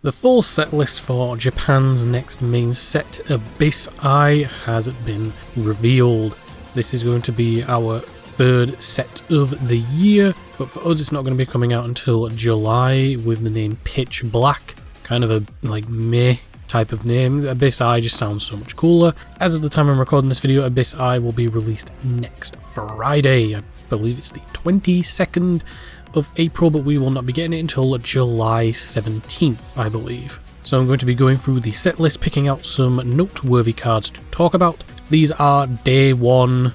The full set list for Japan's next main set, Abyss Eye, has been revealed. This is going to be our third set of the year, but for us it's not going to be coming out until July with the name Pitch Black, kind of a meh type of name. Abyss Eye just sounds so much cooler. As of the time I'm recording this video, Abyss Eye will be released next Friday. I believe it's the 22nd of April, but we will not be getting it until July 17th, I believe. So I'm going to be going through the set list, picking out some noteworthy cards to talk about. These are day one,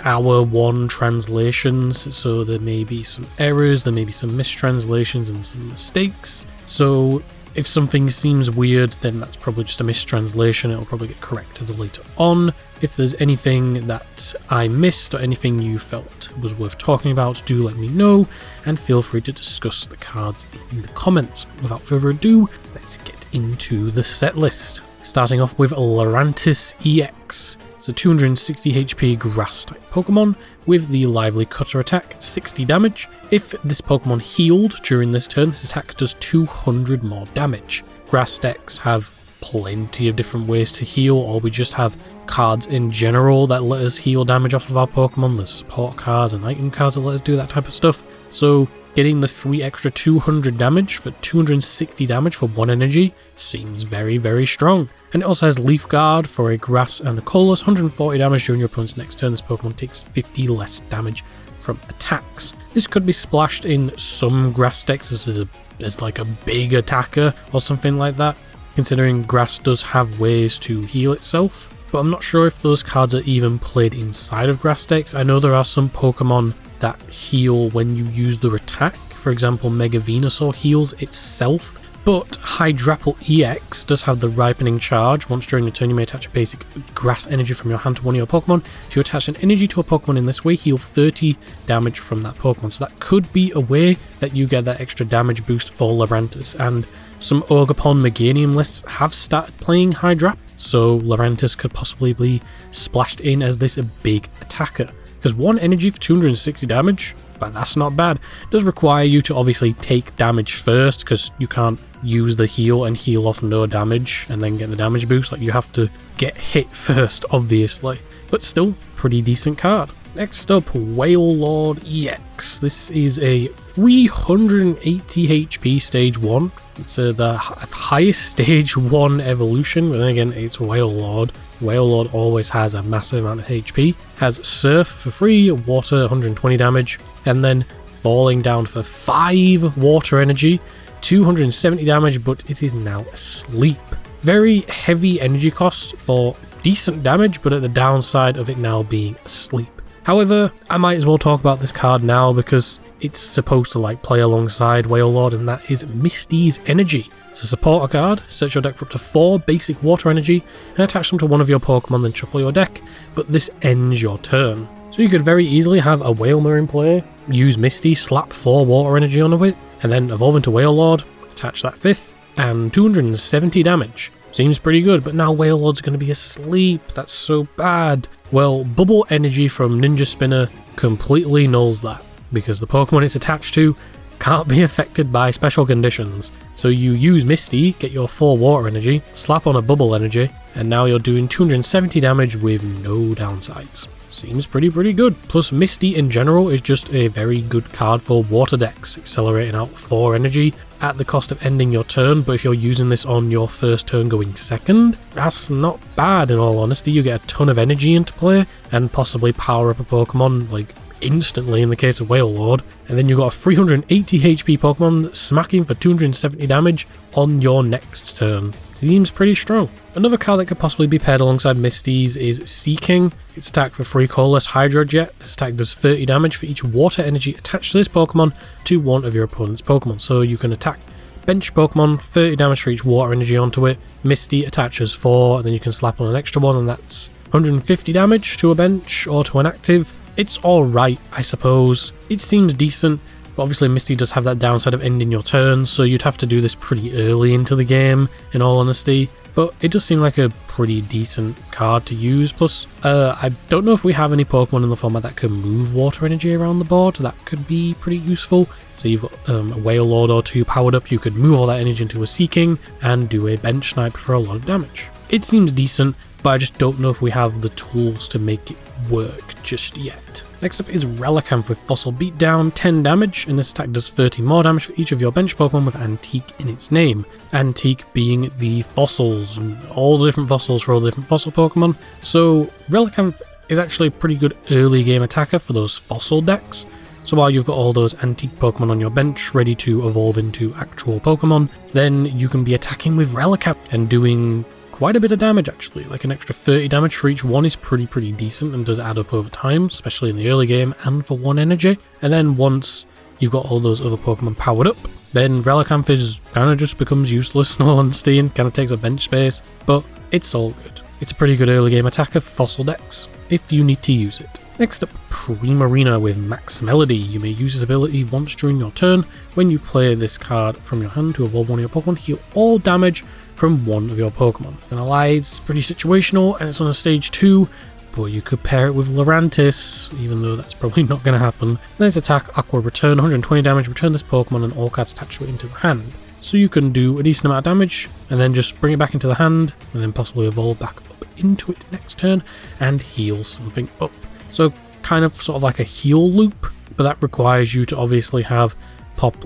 hour one translations, so there may be some errors, there may be some mistranslations and some mistakes. So if something seems weird, then that's probably just a mistranslation. It'll probably get corrected later on. If there's anything that I missed or anything you felt was worth talking about, do let me know, and feel free to discuss the cards in the comments. Without further ado, let's get into the set list. Starting off with Lurantis EX. It's a 260 HP grass type Pokemon with the Lively Cutter attack, 60 damage. If this Pokemon healed during this turn, this attack does 200 more damage. Grass decks have plenty of different ways to heal, or we just have cards in general that let us heal damage off of our Pokemon. There's support cards and item cards that let us do that type of stuff. So getting the 3 extra 200 damage for 260 damage for 1 energy seems very, very strong. And it also has Leaf Guard for a grass and a colorless, 140 damage during your opponent's next turn. This Pokemon takes 50 less damage from attacks. This could be splashed in some grass decks as like a big attacker or something like that, considering grass does have ways to heal itself. But I'm not sure if those cards are even played inside of grass decks. I know there are some Pokemon that heal when you use their attack. For example, Mega Venusaur heals itself. But Hydrapple EX does have the Ripening Charge. Once during the turn you may attach a basic grass energy from your hand to one of your Pokemon. If you attach an energy to a Pokemon in this way, heal 30 damage from that Pokemon. So that could be a way that you get that extra damage boost for Lurantis. And some Ogerpon Meganium lists have started playing Hydrap, so Lurantis could possibly be splashed in as this big attacker. Because 1 energy for 260 damage, but that's not bad. It does require you to obviously take damage first, because you can't use the heal and heal off no damage and then get the damage boost. You have to get hit first, obviously. But still, pretty decent card. Next up, Wailord EX. This is a 380 HP stage 1. It's the highest stage 1 evolution, but then again, it's Wailord. Wailord always has a massive amount of HP. Has Surf for free, Water 120 damage, and then Falling Down for 5 Water energy, 270 damage, but it is now asleep. Very heavy energy cost for decent damage, but at the downside of it now being asleep. However, I might as well talk about this card now because it's supposed to play alongside Wailord, and that is Misty's Energy. It's a supporter card. Search your deck for up to 4 basic water energy and attach them to one of your Pokemon, then shuffle your deck, but this ends your turn. So you could very easily have a Wailmer in play, use Misty, slap 4 water energy onto it, and then evolve into Wailord, attach that 5th, and 270 damage. Seems pretty good, but now Wailord's going to be asleep. That's so bad. Well, Bubble Energy from Ninja Spinner completely nulls that, because the Pokemon it's attached to can't be affected by special conditions. So you use Misty, get your 4 water energy, slap on a Bubble Energy, and now you're doing 270 damage with no downsides. Seems pretty good. Plus Misty in general is just a very good card for water decks, accelerating out 4 energy at the cost of ending your turn, but if you're using this on your first turn going second, that's not bad in all honesty. You get a ton of energy into play and possibly power up a Pokemon instantly in the case of Wailord, and then you've got a 380 HP Pokemon smacking for 270 damage on your next turn. Seems pretty strong. Another card that could possibly be paired alongside Misty's is Seeking. Its attack for free colorless Hydro Jet. This attack does 30 damage for each water energy attached to this Pokemon to one of your opponent's Pokemon. So you can attack bench Pokemon, 30 damage for each water energy onto it. Misty attaches 4, and then you can slap on an extra one, and that's 150 damage to a bench or to an active. It's alright, I suppose. It seems decent, but obviously Misty does have that downside of ending your turn, so you'd have to do this pretty early into the game, in all honesty. but it does seem like a pretty decent card to use. Plus, I don't know if we have any Pokemon in the format that can move water energy around the board. That could be pretty useful. So you've got a Wailord or two powered up, you could move all that energy into a Seeking and do a bench snipe for a lot of damage. It seems decent, but I just don't know if we have the tools to make it work just yet. Next up is Relicanth with Fossil Beatdown, 10 damage, and this attack does 30 more damage for each of your bench Pokemon with Antique in its name. Antique being the fossils, and all the different fossils for all the different fossil Pokemon. So Relicanth is actually a pretty good early game attacker for those fossil decks. So while you've got all those antique Pokemon on your bench ready to evolve into actual Pokemon, then you can be attacking with Relicanth and doing quite a bit of damage actually. Like an extra 30 damage for each one is pretty decent and does add up over time, especially in the early game and for 1 energy. And then once you've got all those other Pokemon powered up, then Relicanth is kind of just becomes useless in all honesty and kind of takes up bench space, but it's all good. It's a pretty good early game attacker for fossil decks if you need to use it. Next up, Primarina with Max Melody. You may use this ability once during your turn. When you play this card from your hand to evolve one of your Pokemon, heal all damage from one of your Pokemon. Gonna lie, it's pretty situational and it's on a stage 2, but you could pair it with Lurantis, even though that's probably not gonna happen. There's attack, Aqua Return, 120 damage, return this Pokemon and all cards attached to it into the hand. So you can do a decent amount of damage and then just bring it back into the hand and then possibly evolve back up into it next turn and heal something up. So kind of sort of like a heal loop, but that requires you to obviously have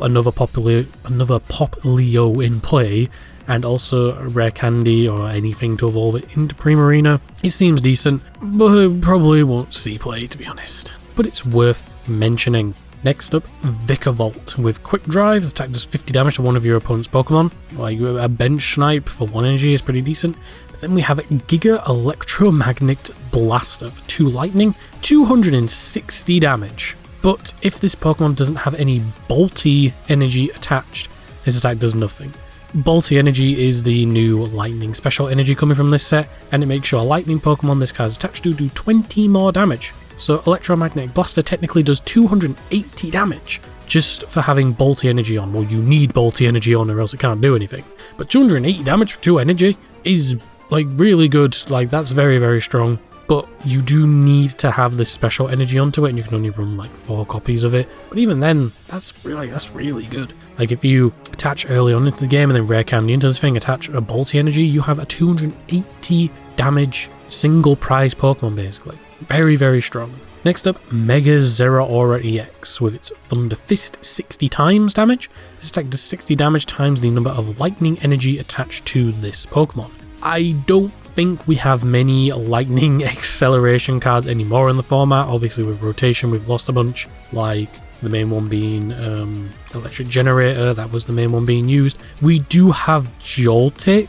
another Poplio in play, and also a rare candy or anything to evolve it into Primarina. It seems decent, but it probably won't see play to be honest. But it's worth mentioning. Next up, Vikavolt with Quick Drive. This attack does 50 damage to one of your opponent's Pokemon. Like a bench snipe for 1 energy is pretty decent. But then we have Giga Electromagnet Blaster for 2 lightning, 260 damage. But if this Pokemon doesn't have any Bolty energy attached, this attack does nothing. Bolty energy is the new lightning special energy coming from this set, and it makes sure lightning Pokemon this card is attached to do 20 more damage. So Electromagnetic Blaster technically does 280 damage just for having Bolty energy on. Well, you need Bolty energy on or else it can't do anything. But 280 damage for 2 energy is like really good. Like that's very strong. But you do need to have this special energy onto it, and you can only run like 4 copies of it. But even then, that's really good. Like if you attach early on into the game and then rare candy into this thing, attach a Bolty energy, you have a 280 damage single prize Pokemon basically. Very strong. Next up, Mega Zeraora EX with its Thunder Fist, 60 times damage. This attack does 60 damage times the number of lightning energy attached to this Pokemon. I don't think we have many lightning acceleration cards anymore in the format. Obviously with rotation we've lost a bunch, like the main one being Electric Generator, that was the main one being used. We do have Joltik,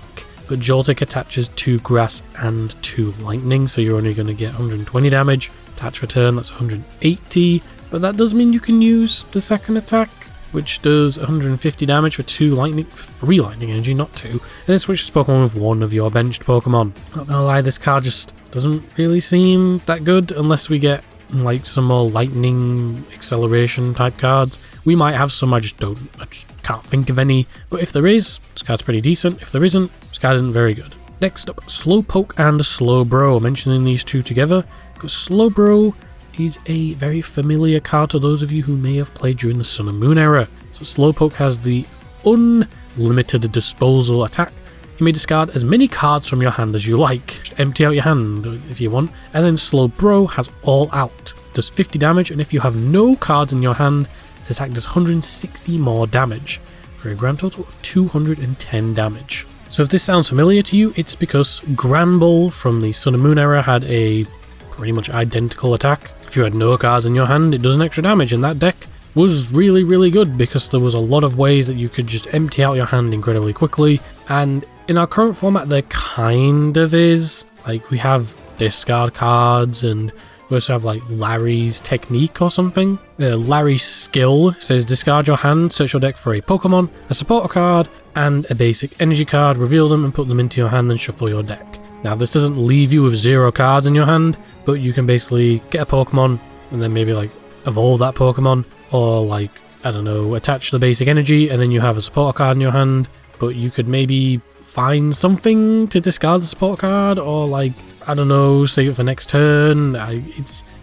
but Joltik attaches to grass and to lightning, so you're only going to get 120 damage. Attach return, that's 180, but that does mean you can use the second attack, which does 150 damage for 3 lightning energy, not 2. And then switch this Pokemon with one of your benched Pokemon. Not gonna lie, this card just doesn't really seem that good unless we get like some more lightning acceleration type cards. We might have some, I just can't think of any. But if there is, this card's pretty decent. If there isn't, this card isn't very good. Next up, Slowpoke and Slowbro. Mentioning these two together because Slowbro is a very familiar card to those of you who may have played during the Sun and Moon era. So Slowpoke has the unlimited disposal attack. You may discard as many cards from your hand as you like. Just empty out your hand if you want. And then Slowbro has All Out. Does 50 damage, and if you have no cards in your hand, this attack does 160 more damage, for a grand total of 210 damage. So if this sounds familiar to you, it's because Granbull from the Sun and Moon era had a pretty much identical attack. If you had no cards in your hand, it does an extra damage, and that deck was really good because there was a lot of ways that you could just empty out your hand incredibly quickly. And in our current format, there kind of is. Like, we have discard cards, and we also have like Larry's Technique or something. Larry's Skill says discard your hand, search your deck for a Pokemon, a supporter card, and a basic energy card, reveal them and put them into your hand, then shuffle your deck. Now, this doesn't leave you with 0 cards in your hand, but you can basically get a Pokemon and then maybe like evolve that Pokemon, or like, I don't know, attach the basic energy and then you have a supporter card in your hand, but you could maybe find something to discard the support card, or like, I don't know, save it for next turn.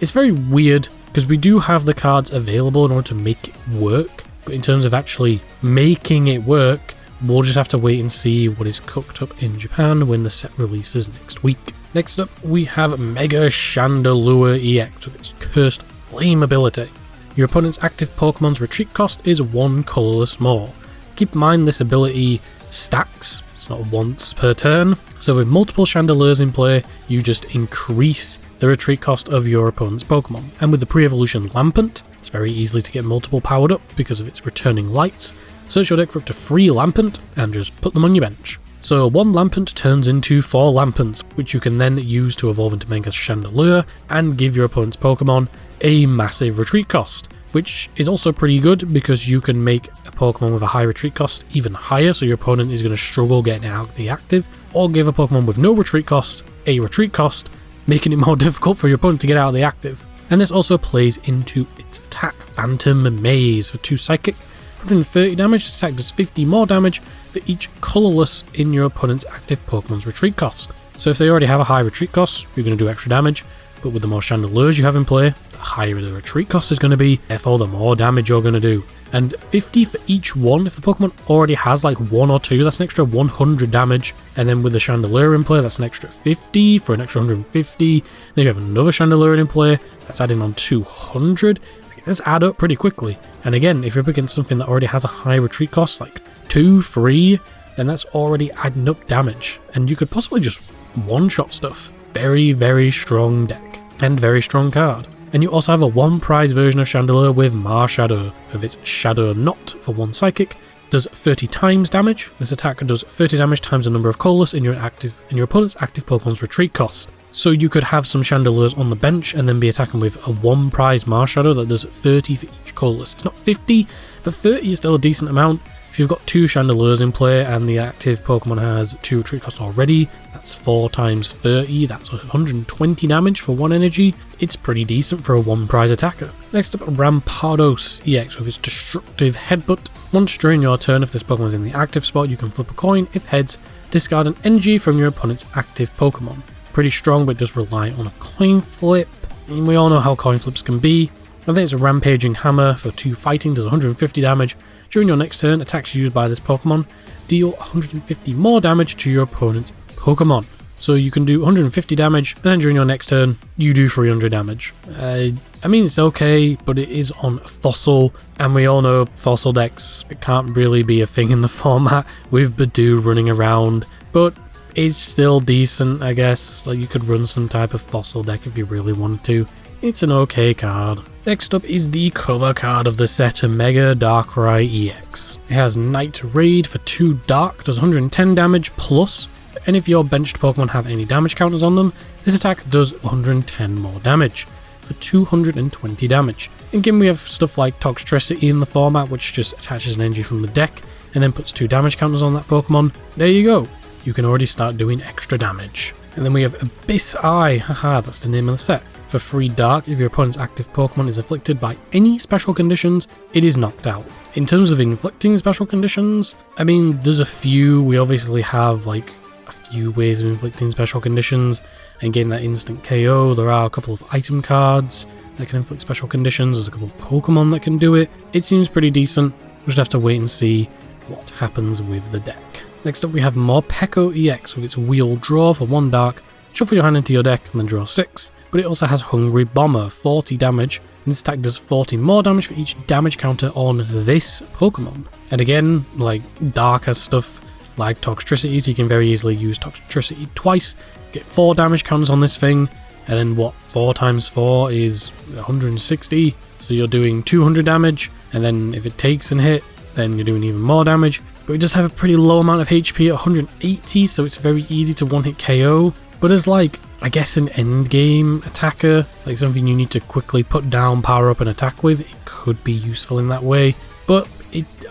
It's very weird, because we do have the cards available in order to make it work, but in terms of actually making it work, we'll just have to wait and see what is cooked up in Japan when the set releases next week. Next up, we have Mega Chandelure EX with its Cursed Flame ability. Your opponent's active Pokemon's retreat cost is 1 colourless more. Keep in mind this ability stacks, it's not once per turn, so with multiple Chandelures in play, you just increase the retreat cost of your opponent's Pokemon. And with the pre-evolution Lampent, it's very easy to get multiple powered up because of its returning lights. Search your deck for up to 3 Lampent and just put them on your bench. So 1 Lampent turns into 4 Lampents, which you can then use to evolve into Mega Chandelure and give your opponent's Pokemon a massive retreat cost, which is also pretty good because you can make a Pokemon with a high retreat cost even higher, so your opponent is going to struggle getting out the active, or give a Pokemon with no retreat cost a retreat cost, making it more difficult for your opponent to get out of the active. And this also plays into its attack, Phantom Maze for 2 Psychic, 130 damage. This attack does 50 more damage for each colourless in your opponent's active Pokemon's retreat cost. So if they already have a high retreat cost, you're going to do extra damage, but with the more Chandelures you have in play, the higher the retreat cost is going to be, therefore the more damage you're going to do. And 50 for each one. If the Pokemon already has like 1 or 2, that's an extra 100 damage. And then with the Chandelure in play, that's an extra 50 for an extra 150. Then you have another Chandelure in play, that's adding on 200. It does add up pretty quickly. And again, if you're up against something that already has a high retreat cost, like 2, 3, then that's already adding up damage. And you could possibly just one-shot stuff. Very, very strong deck. And very strong card. And you also have a 1 prize version of Chandelure with Marshadow, of its Shadow Knot for 1 Psychic, does 30 times damage. This attack does 30 damage times the number of colourless in your opponent's active Pokemon's retreat cost. So you could have some Chandelures on the bench and then be attacking with a 1 prize Marshadow that does 30 for each colourless. It's not 50, but 30 is still a decent amount. If you've got 2 Chandelures in play and the active Pokemon has 2 retreat costs already, that's 4 times 30, that's 120 damage for 1 energy. It's pretty decent for a 1 prize attacker. Next up, Rampardos EX with its Destructive Headbutt. Once during your turn, if this Pokemon is in the active spot, you can flip a coin. If heads, discard an energy from your opponent's active Pokemon. Pretty strong, but it does rely on a coin flip. And we all know how coin flips can be. I think it's a Rampaging Hammer for 2 Fighting, does 150 damage. During your next turn, attacks used by this Pokemon deal 150 more damage to your opponent's Pokemon. So you can do 150 damage, and then during your next turn, you do 300 damage. I mean, it's okay, but it is on Fossil, and we all know Fossil decks, it can't really be a thing in the format with Badoo running around, but it's still decent, I guess. Like, you could run some type of Fossil deck if you really wanted to. It's an okay card. Next up is the cover card of the set, Mega Darkrai EX. It has Night Raid for 2 Dark, does 110 damage plus, and if your benched Pokemon have any damage counters on them, this attack does 110 more damage for 220 damage. Again, we have stuff like Toxtricity in the format, which just attaches an energy from the deck and then puts 2 damage counters on that Pokemon. There you go. You can already start doing extra damage. And then we have Abyss Eye, haha, that's the name of the set. For 3 Dark, if your opponent's active Pokemon is afflicted by any special conditions, it is knocked out. In terms of inflicting special conditions, I mean, there's a few. We obviously have like a few ways of inflicting special conditions and getting that instant KO. There are a couple of item cards that can inflict special conditions. There's a couple of Pokemon that can do it. It seems pretty decent. We'll just have to wait and see what happens with the deck. Next up, we have Morpeko EX with its Wheel Draw for 1 Dark. Shuffle your hand into your deck and then draw 6. But it also has Hungry Bomber, 40 damage, and this attack does 40 more damage for each damage counter on this Pokemon. And again, like, Dark has stuff like Toxtricity, so you can very easily use Toxtricity twice, get 4 damage counters on this thing, and then what, 4 times 4 is 160, so you're doing 200 damage, and then if it takes and hit, then you're doing even more damage. But it does have a pretty low amount of HP at 180, so it's very easy to one-hit KO. But as like, I guess an endgame attacker, like something you need to quickly put down, power up and attack with, it could be useful in that way. But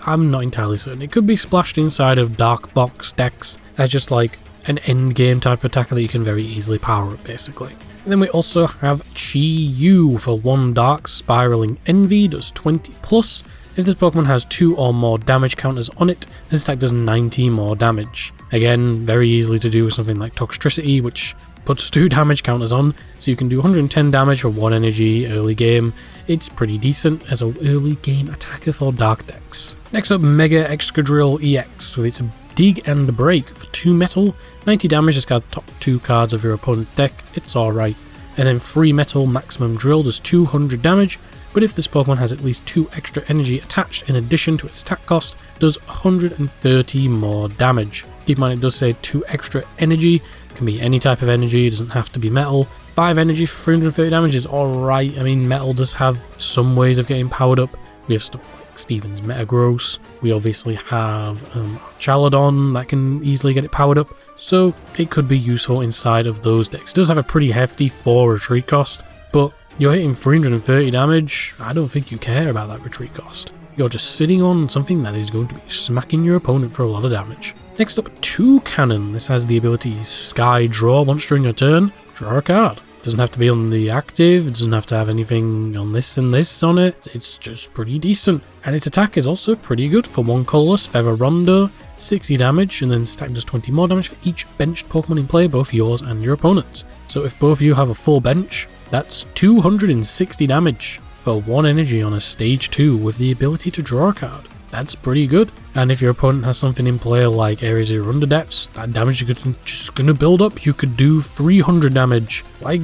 I'm not entirely certain. It could be splashed inside of Dark Box decks as just like an endgame type attacker that you can very easily power up basically. And then we also have Chi-Yu for 1 Dark, Spiraling Envy, does 20 plus, If this Pokemon has 2 or more damage counters on it, this attack does 90 more damage. Again, very easily to do with something like Toxtricity, which puts 2 damage counters on, so you can do 110 damage for 1 energy early game. It's pretty decent as an early game attacker for Dark decks. Next up, Mega Excadrill EX with its Dig and Break for 2 metal, 90 damage, discard the top 2 cards of your opponent's deck, it's alright. And then 3 metal Maximum Drill does 200 damage, but if this Pokemon has at least 2 extra energy attached in addition to its attack cost, does 130 more damage. Keep in mind it does say 2 extra energy, it can be any type of energy, it doesn't have to be metal. 5 energy for 330 damage is alright. I mean, metal does have some ways of getting powered up. We have stuff like Steven's Metagross, we obviously have Chaladon that can easily get it powered up, so it could be useful inside of those decks. It does have a pretty hefty 4 retreat cost, but you're hitting 330 damage, I don't think you care about that retreat cost. You're just sitting on something that is going to be smacking your opponent for a lot of damage. Next up, Toucannon. This has the ability Sky Draw. Once during your turn, draw a card. Doesn't have to be on the active, it doesn't have to have anything on this and this on it, it's just pretty decent. And its attack is also pretty good for 1 colorless, Feather Rondo, 60 damage, and then stack does 20 more damage for each benched Pokemon in play, both yours and your opponent's. So if both of you have a full bench, that's 260 damage for 1 energy on a stage 2 with the ability to draw a card. That's pretty good. And if your opponent has something in play like Areas of Under Depths, that damage is just going to build up. You could do 300 damage. Like,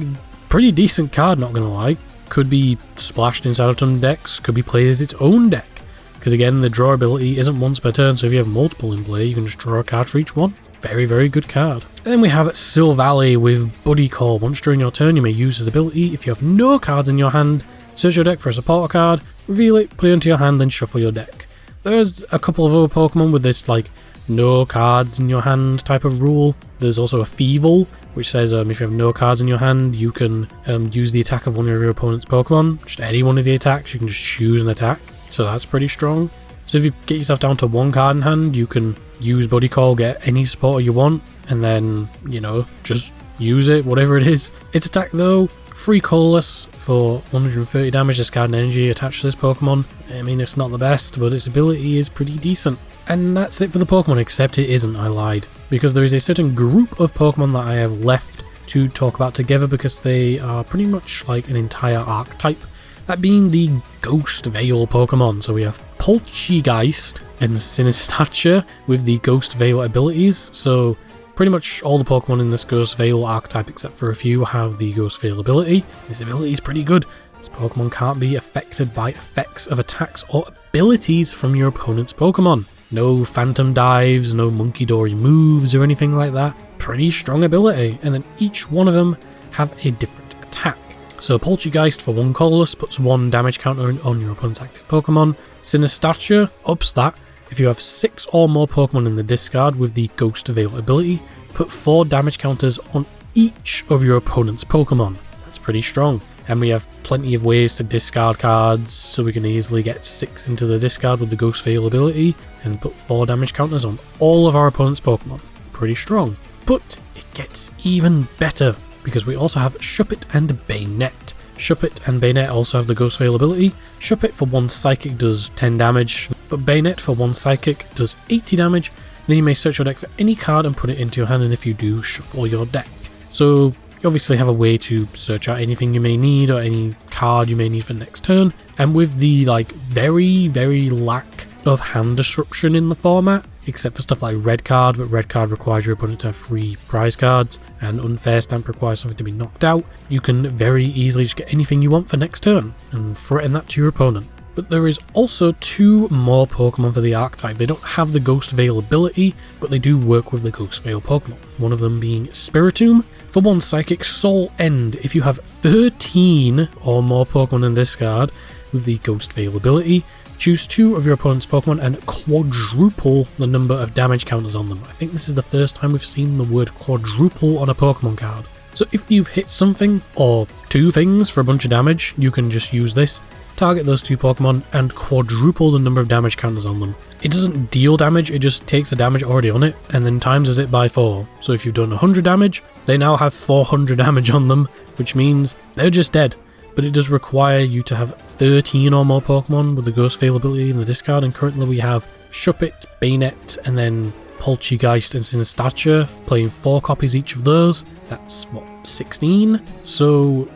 pretty decent card, not going to lie. Could be splashed inside of ton decks, could be played as its own deck. Because again, the draw ability isn't once per turn, so if you have multiple in play, you can just draw a card for each one. Very, very good card. And then we have Silvally with Buddy Call. Once during your turn, you may use this ability. If you have no cards in your hand, search your deck for a supporter card, reveal it, put it into your hand, then shuffle your deck. There's a couple of other Pokemon with this, like, no cards in your hand type of rule. There's also a Feeble, which says if you have no cards in your hand, you can use the attack of one of your opponent's Pokemon. Just any one of the attacks, you can just choose an attack. So that's pretty strong. So if you get yourself down to 1 card in hand, you can use Buddy Call, get any supporter you want, and then, you know, just use it, whatever it is. Its attack though, 3 colorless for 130 damage, discard an energy attached to this Pokemon. I mean, it's not the best, but its ability is pretty decent. And that's it for the Pokemon, except it isn't, I lied. Because there is a certain group of Pokemon that I have left to talk about together because they are pretty much like an entire archetype. That being the Ghost Veil Pokemon. So we have Poltergeist and Sinistature with the Ghost Veil abilities. So pretty much all the Pokemon in this Ghost Veil archetype, except for a few, have the Ghost Veil ability. This ability is pretty good. This Pokemon can't be affected by effects of attacks or abilities from your opponent's Pokemon. No Phantom Dives, no Monkey Dory moves or anything like that. Pretty strong ability, and then each one of them have a different attack. So Poltergeist for 1 colorless puts 1 damage counter on your opponent's active Pokemon. Sinistature ups that. If you have 6 or more Pokemon in the discard with the Ghost Veil ability, put 4 damage counters on each of your opponent's Pokemon. That's pretty strong. And we have plenty of ways to discard cards, so we can easily get 6 into the discard with the Ghost Veil ability and put 4 damage counters on all of our opponent's Pokemon. Pretty strong. But it gets even better, because we also have Shuppet and Bayonet. Shuppet and Bayonet also have the Ghost Veil ability. Shuppet for 1 Psychic does 10 damage, but Bayonet for 1 Psychic does 80 damage. Then you may search your deck for any card and put it into your hand, and if you do, shuffle your deck. So you obviously have a way to search out anything you may need or any card you may need for next turn. And with the very, very lack of hand disruption in the format, except for stuff like Red Card, but Red Card requires your opponent to have 3 prize cards, and Unfair Stamp requires something to be knocked out, you can very easily just get anything you want for next turn and threaten that to your opponent. But there is also 2 more Pokemon for the archetype. They don't have the Ghost Veil ability, but they do work with the Ghost Veil Pokemon. One of them being Spiritomb. For 1 Psychic, Soul End. If you have 13 or more Pokemon in this card with the Ghost Veil ability, choose 2 of your opponent's Pokemon and quadruple the number of damage counters on them. I think this is the first time we've seen the word quadruple on a Pokemon card. So if you've hit something, or 2 things for a bunch of damage, you can just use this, target those 2 Pokemon, and quadruple the number of damage counters on them. It doesn't deal damage, it just takes the damage already on it, and then times it by 4. So if you've done 100 damage, they now have 400 damage on them, which means they're just dead. but it does require you to have 13 or more Pokemon with the Ghost Veil ability in the discard, and currently we have Shuppet, Bayonet, and then Poltergeist and Sinistature, playing 4 copies each of those. That's, what, 16? So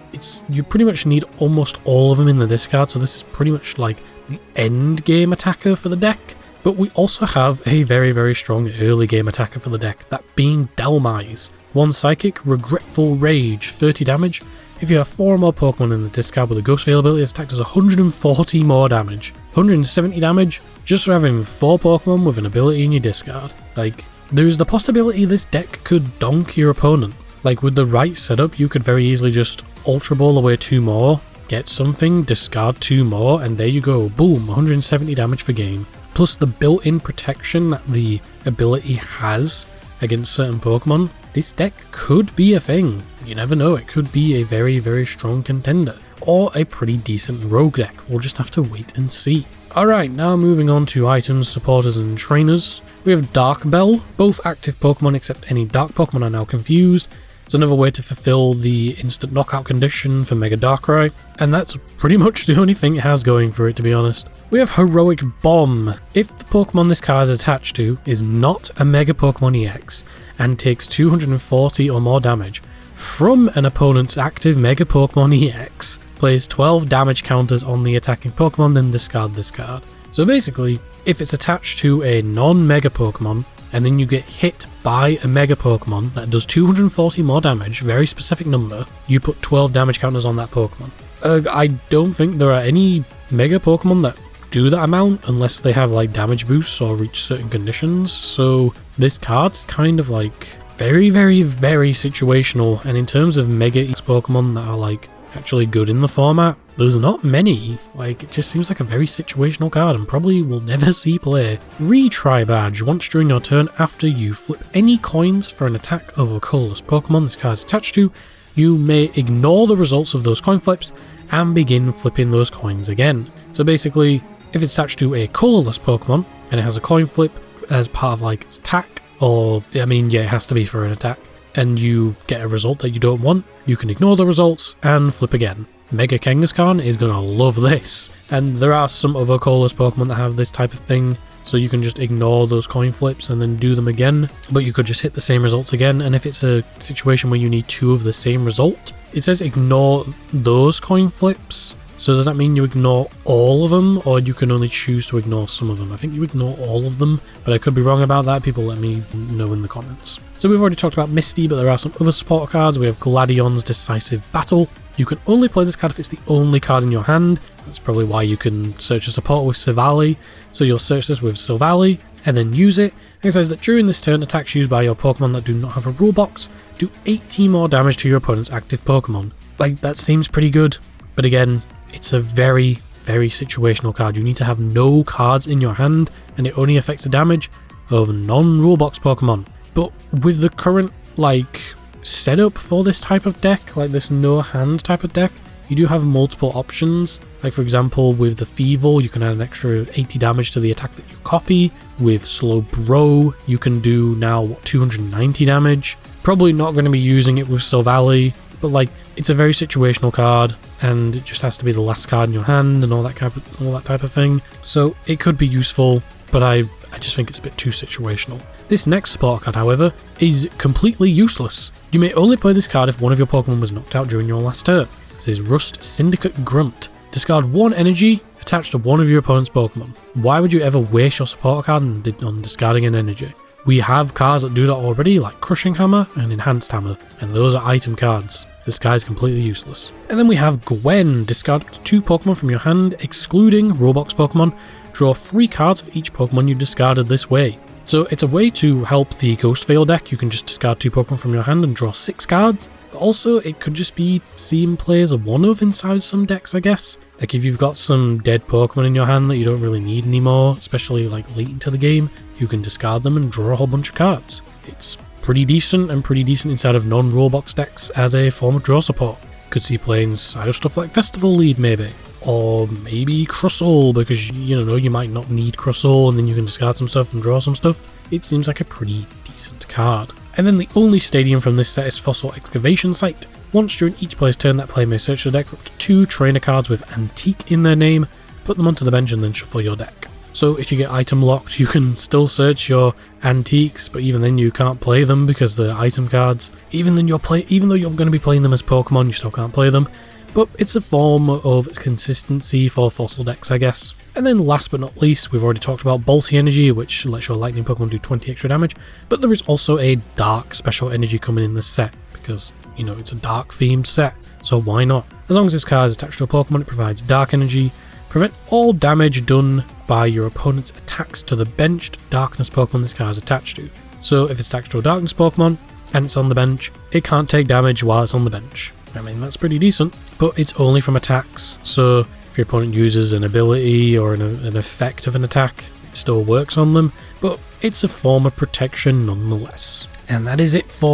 you pretty much need almost all of them in the discard, so this is pretty much like the end game attacker for the deck. But we also have a very, very strong early game attacker for the deck, that being Dhelmise. 1 Psychic, Regretful Rage, 30 damage. If you have 4 or more Pokemon in the discard with a Ghost Veil ability, this attack does 140 more damage. 170 damage just for having 4 Pokemon with an ability in your discard. Like, there's the possibility this deck could donk your opponent. Like, with the right setup, you could very easily just Ultra Ball away 2 more, get something, discard 2 more, and there you go. Boom, 170 damage for game. Plus the built-in protection that the ability has against certain Pokemon, this deck could be a thing. You never know, it could be a very, very strong contender. Or a pretty decent rogue deck. We'll just have to wait and see. Alright, now moving on to items, supporters and trainers. We have Dark Bell. Both active Pokemon except any dark Pokemon are now confused. It's another way to fulfill the instant knockout condition for Mega Darkrai, and that's pretty much the only thing it has going for it, to be honest. We have Heroic Bomb. If the Pokemon this card is attached to is not a Mega Pokemon EX and takes 240 or more damage from an opponent's active Mega Pokemon EX, plays 12 damage counters on the attacking Pokemon, then discard this card. So basically, if it's attached to a non-Mega Pokemon, and then you get hit by a Mega Pokemon that does 240 more damage, very specific number, you put 12 damage counters on that Pokemon. I don't think there are any Mega Pokemon that do that amount unless they have like damage boosts or reach certain conditions, so this card's kind of like very, very, very situational, and in terms of Mega EX Pokemon that are like actually good in the format, there's not many. Like, it just seems like a very situational card and probably will never see play. Retry Badge. Once during your turn after you flip any coins for an attack of a colourless Pokemon this card is attached to, you may ignore the results of those coin flips and begin flipping those coins again. So basically, if it's attached to a colourless Pokemon and it has a coin flip as part of like its attack, or I mean, yeah, it has to be for an attack, and you get a result that you don't want, you can ignore the results and flip again. Mega Kangaskhan is gonna love this, and there are some other colourless Pokemon that have this type of thing, so you can just ignore those coin flips and then do them again, but you could just hit the same results again. And if it's a situation where you need 2 of the same result, it says ignore those coin flips. So does that mean you ignore all of them, or you can only choose to ignore some of them? I think you ignore all of them, but I could be wrong about that. People let me know in the comments. So we've already talked about Misty, but there are some other supporter cards. We have Gladion's Decisive Battle. You can only play this card if it's the only card in your hand. That's probably why you can search a support with Silvally. So you'll search this with Silvally and then use it. And it says that during this turn, attacks used by your Pokemon that do not have a rule box do 80 more damage to your opponent's active Pokemon. Like, that seems pretty good, but again, it's a very, very situational card. You need to have no cards in your hand, and it only affects the damage of non-rulebox Pokemon. But with the current, like, setup for this type of deck, like this no-hand type of deck, you do have multiple options. Like, for example, with the Feeble, you can add an extra 80 damage to the attack that you copy. With Slowbro, you can do now, 290 damage. Probably not going to be using it with Silvally, but like, it's a very situational card, and it just has to be the last card in your hand and all that type of thing. So it could be useful, but I just think it's a bit too situational. This next support card, however, is completely useless. You may only play this card if one of your Pokemon was knocked out during your last turn. This is Rust Syndicate Grunt. Discard 1 energy attached to one of your opponent's Pokemon. Why would you ever waste your support card on discarding an energy? We have cards that do that already, like Crushing Hammer and Enhanced Hammer, and those are item cards. This guy's completely useless. And then we have Gwen. Discard 2 Pokemon from your hand, excluding Roblox Pokemon. Draw 3 cards for each Pokemon you discarded this way. So it's a way to help the Ghost Veil deck. You can just discard 2 Pokemon from your hand and draw 6 cards. But also, it could just be seen play as a one-of inside some decks, I guess. Like, if you've got some dead Pokemon in your hand that you don't really need anymore, especially like late into the game, you can discard them and draw a whole bunch of cards. It's pretty decent, and pretty decent inside of non-rule box decks as a form of draw support. Could see playing inside of stuff like Festival Lead maybe, or maybe Crustle, because you know, you might not need Crustle and then you can discard some stuff and draw some stuff. It seems like a pretty decent card. And then the only stadium from this set is Fossil Excavation Site. Once during each player's turn, that player may search the deck for up to 2 trainer cards with Antique in their name, put them onto the bench and then shuffle your deck. So if you get item locked, you can still search your antiques, but even then you can't play them because they're item cards. Even though you're going to be playing them as Pokemon, you still can't play them. But it's a form of consistency for fossil decks, I guess. And then last but not least, we've already talked about Bolty Energy, which lets your lightning Pokemon do 20 extra damage, but there is also a dark special energy coming in this set, because, you know, it's a dark themed set, so why not? As long as this card is attached to a Pokemon, it provides dark energy. Prevent all damage done by your opponent's attacks to the benched darkness Pokemon this card is attached to. So if it's attached to a darkness Pokemon, and it's on the bench, it can't take damage while it's on the bench. I mean, that's pretty decent, but it's only from attacks, so if your opponent uses an ability or an effect of an attack, it still works on them, but it's a form of protection nonetheless. And that is it for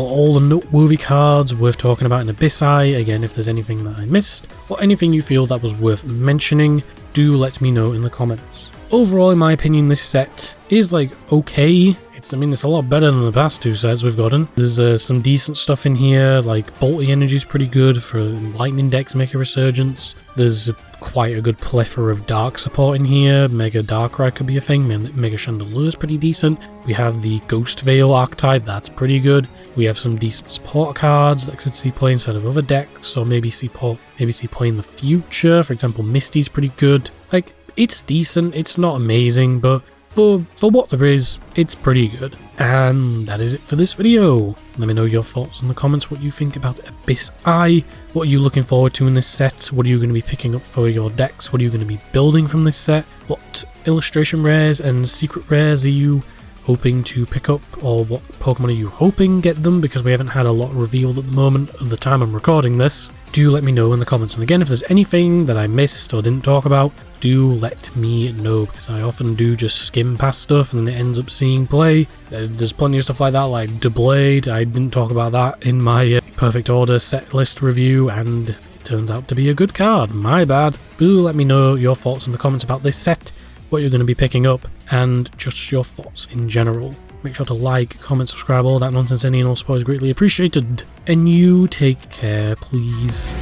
all the noteworthy cards worth talking about in Abyssai. Again, if there's anything that I missed, or anything you feel that was worth mentioning, do let me know in the comments. Overall, in my opinion, this set is like okay. It's a lot better than the past 2 sets we've gotten. There's some decent stuff in here, like Bolty Energy is pretty good for lightning decks make a resurgence. There's quite a good plethora of dark support in here. Mega Darkrai could be a thing. Mega Chandelure is pretty decent. We have the Ghost Veil archetype, that's pretty good. We have some decent support cards that could see play instead of other decks, or maybe see play in the future. For example, Misty's pretty good. Like, it's decent, it's not amazing, but for what there is, it's pretty good. And that is it for this video. Let me know your thoughts in the comments, what you think about Abyssai. What are you looking forward to in this set? What are you going to be picking up for your decks? What are you going to be building from this set? What illustration rares and secret rares are you hoping to pick up, or what Pokemon are you hoping get them, because we haven't had a lot revealed at the moment of the time I'm recording this. Do let me know in the comments, and again, if there's anything that I missed or didn't talk about, do let me know, because I often do just skim past stuff and then it ends up seeing play. There's plenty of stuff like that, like Doublade. I didn't talk about that in my Perfect Order set list review, and it turns out to be a good card. My bad. Do let me know your thoughts in the comments about this set, what you're going to be picking up, and just your thoughts in general. Make sure to like, comment, subscribe, all that nonsense. Any and all support is greatly appreciated. And you take care, please.